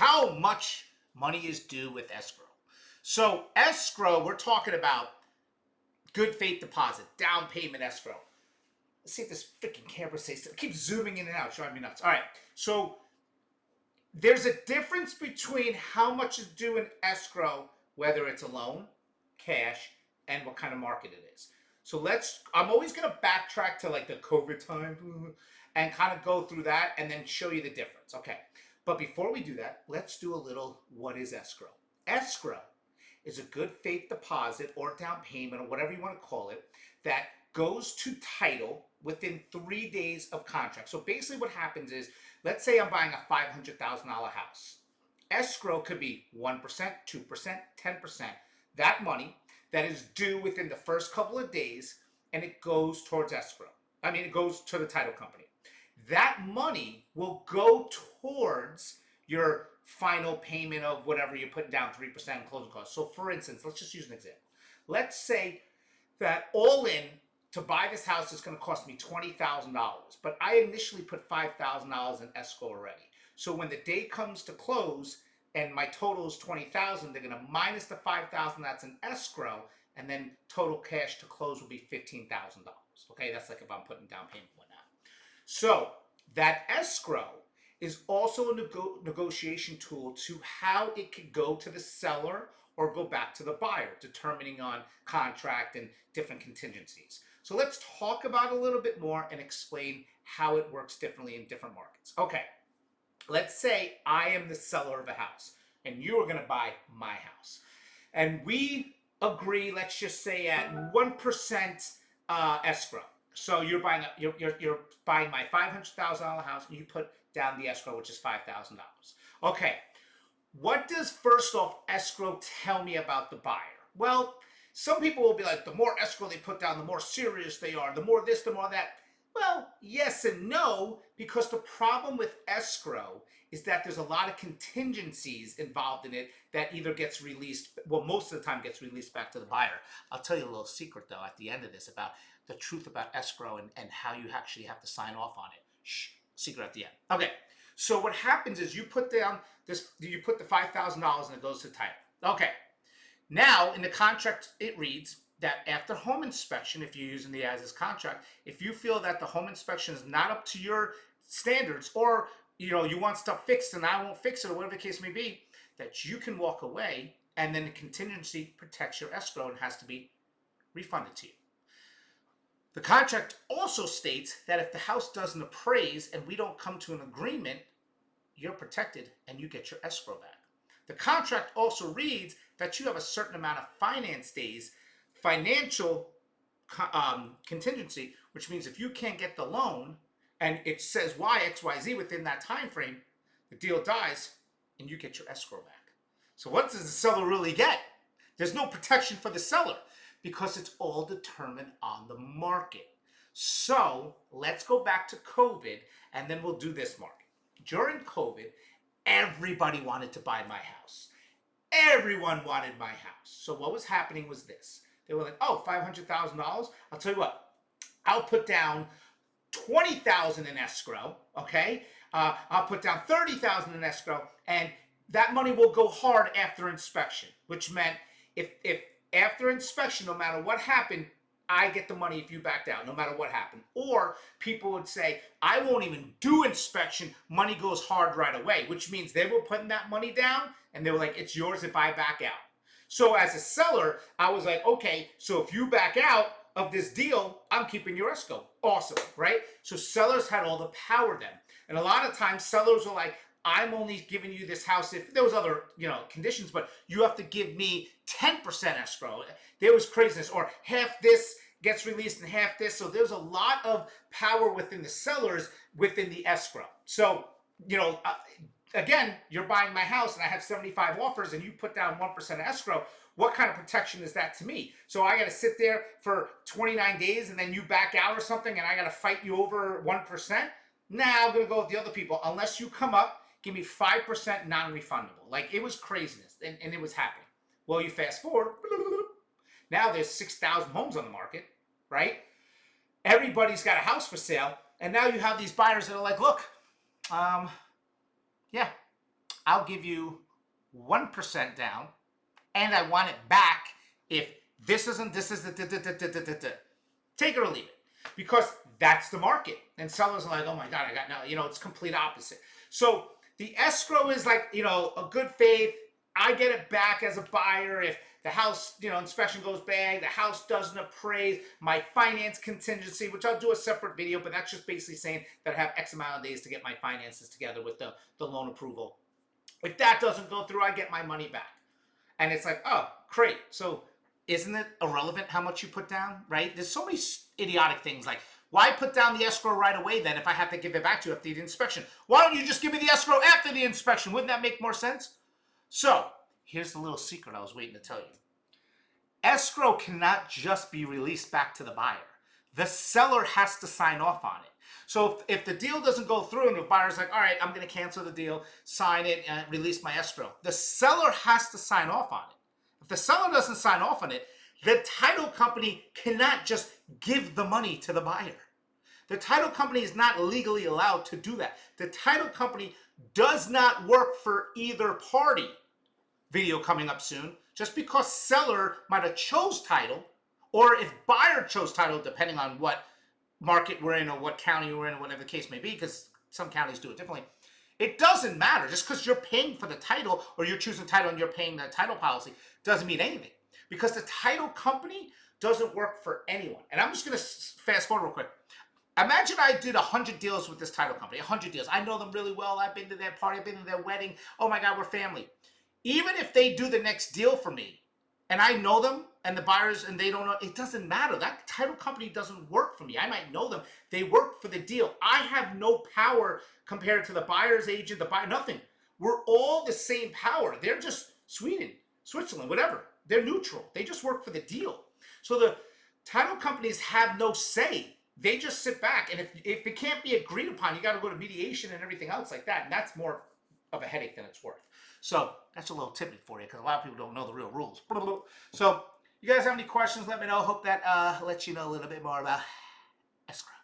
how much money is due with escrow. So escrow, we're talking about good faith deposit, down payment escrow. Let's see if this freaking camera stays. It keeps zooming in and out, driving me nuts. All right, so there's a difference between how much is due in escrow, whether it's a loan, cash, and what kind of market it is. So I'm always going to backtrack to like the COVID time and kind of go through that and then show you the difference. Okay. But before we do that, let's do a little what is escrow. Escrow is a good faith deposit or down payment or whatever you want to call it that goes to title within 3 days of contract. So basically what happens is, let's say I'm buying a $500,000 house. Escrow could be 1%, 2%, 10%. That money that is due within the first couple of days, and it goes towards escrow. It goes to the title company. That money will go towards your final payment of whatever you're putting down, 3% in closing costs. So for instance, let's just use an example. Let's say that all in to buy this house is going to cost me $20,000, but I initially put $5,000 in escrow already. So when the day comes to close and my total is $20,000, they're going to minus the $5,000 that's in escrow, and then total cash to close will be $15,000. Okay, that's like if I'm putting down payment and whatnot. So that escrow is also a negotiation tool to how it could go to the seller or go back to the buyer, determining on contract and different contingencies. So let's talk about it a little bit more and explain how it works differently in different markets. Okay, let's say I am the seller of a house and you are going to buy my house. And we agree, let's just say at 1% escrow. So you're buying my $500,000 house and you put down the escrow, which is $5,000. Okay, what does first off escrow tell me about the buyer? Well, some people will be like, the more escrow they put down, the more serious they are, the more this, the more that. Well, yes and no, because the problem with escrow is that there's a lot of contingencies involved in it that either gets released, well, most of the time gets released back to the buyer. I'll tell you a little secret, though, at the end of this about the truth about escrow and how you actually have to sign off on it. Shh, secret at the end. Okay, so what happens is you put the $5,000 and it goes to title. Okay, now in the contract it reads that after home inspection, if you're using the as-is contract, if you feel that the home inspection is not up to your standards, or you want stuff fixed and I won't fix it, or whatever the case may be, that you can walk away, and then the contingency protects your escrow and has to be refunded to you. The contract also states that if the house doesn't appraise and we don't come to an agreement, you're protected and you get your escrow back. The contract also reads that you have a certain amount of finance days, financial contingency, which means if you can't get the loan and it says Y, X, Y, Z within that time frame, the deal dies and you get your escrow back. So what does the seller really get? There's no protection for the seller because it's all determined on the market. So let's go back to COVID and then we'll do this market. During COVID, everybody wanted to buy my house. Everyone wanted my house. So what was happening was this. They were like, oh, $500,000? I'll tell you what, I'll put down $20,000 in escrow, okay? I'll put down $30,000 in escrow, and that money will go hard after inspection, which meant if after inspection, no matter what happened, I get the money if you backed out, no matter what happened. Or people would say, I won't even do inspection, money goes hard right away, which means they were putting that money down, and they were like, it's yours if I back out. So as a seller, I was like, okay, so if you back out of this deal, I'm keeping your escrow. Awesome, right? So sellers had all the power then. And a lot of times sellers were like, I'm only giving you this house if there was other, conditions, but you have to give me 10% escrow. There was craziness, or half this gets released and half this. So there's a lot of power within the sellers within the escrow. So, again, you're buying my house and I have 75 offers and you put down 1% escrow. What kind of protection is that to me? So I got to sit there for 29 days and then you back out or something and I got to fight you over 1%? Now I'm going to go with the other people. Unless you come up, give me 5% non-refundable. Like, it was craziness and it was happening. Well, you fast forward. Now there's 6,000 homes on the market, right? Everybody's got a house for sale. And now you have these buyers that are like, look, yeah, I'll give you 1% down, and I want it back if this isn't, this is the, take it or leave it. Because that's the market. And sellers are like, oh my God, I got no, it's complete opposite. So the escrow is like, a good faith. I get it back as a buyer if the house, inspection goes bad, the house doesn't appraise, my finance contingency, which I'll do a separate video, but that's just basically saying that I have X amount of days to get my finances together with the loan approval. If that doesn't go through, I get my money back. And it's like, oh, great. So isn't it irrelevant how much you put down, right? There's so many idiotic things like, why put down the escrow right away then if I have to give it back to you after the inspection? Why don't you just give me the escrow after the inspection? Wouldn't that make more sense? So here's the little secret I was waiting to tell you. Escrow cannot just be released back to the buyer. The seller has to sign off on it. So if the deal doesn't go through and the buyer's like, all right, I'm going to cancel the deal, sign it, and release my escrow, the seller has to sign off on it. If the seller doesn't sign off on it, the title company cannot just give the money to the buyer. The title company is not legally allowed to do that. The title company does not work for either party. Video coming up soon. Just because seller might have chose title, or if buyer chose title, depending on what market we're in or what county we're in or whatever the case may be, because some counties do it differently. It doesn't matter. Just because you're paying for the title or you're choosing title and you're paying the title policy doesn't mean anything. Because the title company doesn't work for anyone. And I'm just going to fast forward real quick. Imagine I did 100 deals with this title company, 100 deals. I know them really well. I've been to their party. I've been to their wedding. Oh my God, we're family. Even if they do the next deal for me and I know them and the buyers and they don't know, it doesn't matter. That title company doesn't work for me. I might know them. They work for the deal. I have no power compared to the buyer's agent, the buyer, nothing. We're all the same power. They're just Sweden, Switzerland, whatever. They're neutral. They just work for the deal. So the title companies have no say. They just sit back. And if it can't be agreed upon, you got to go to mediation and everything else like that. And that's more of a headache than it's worth. So that's a little tidbit for you because a lot of people don't know the real rules. So you guys have any questions, let me know. Hope that lets you know a little bit more about escrow.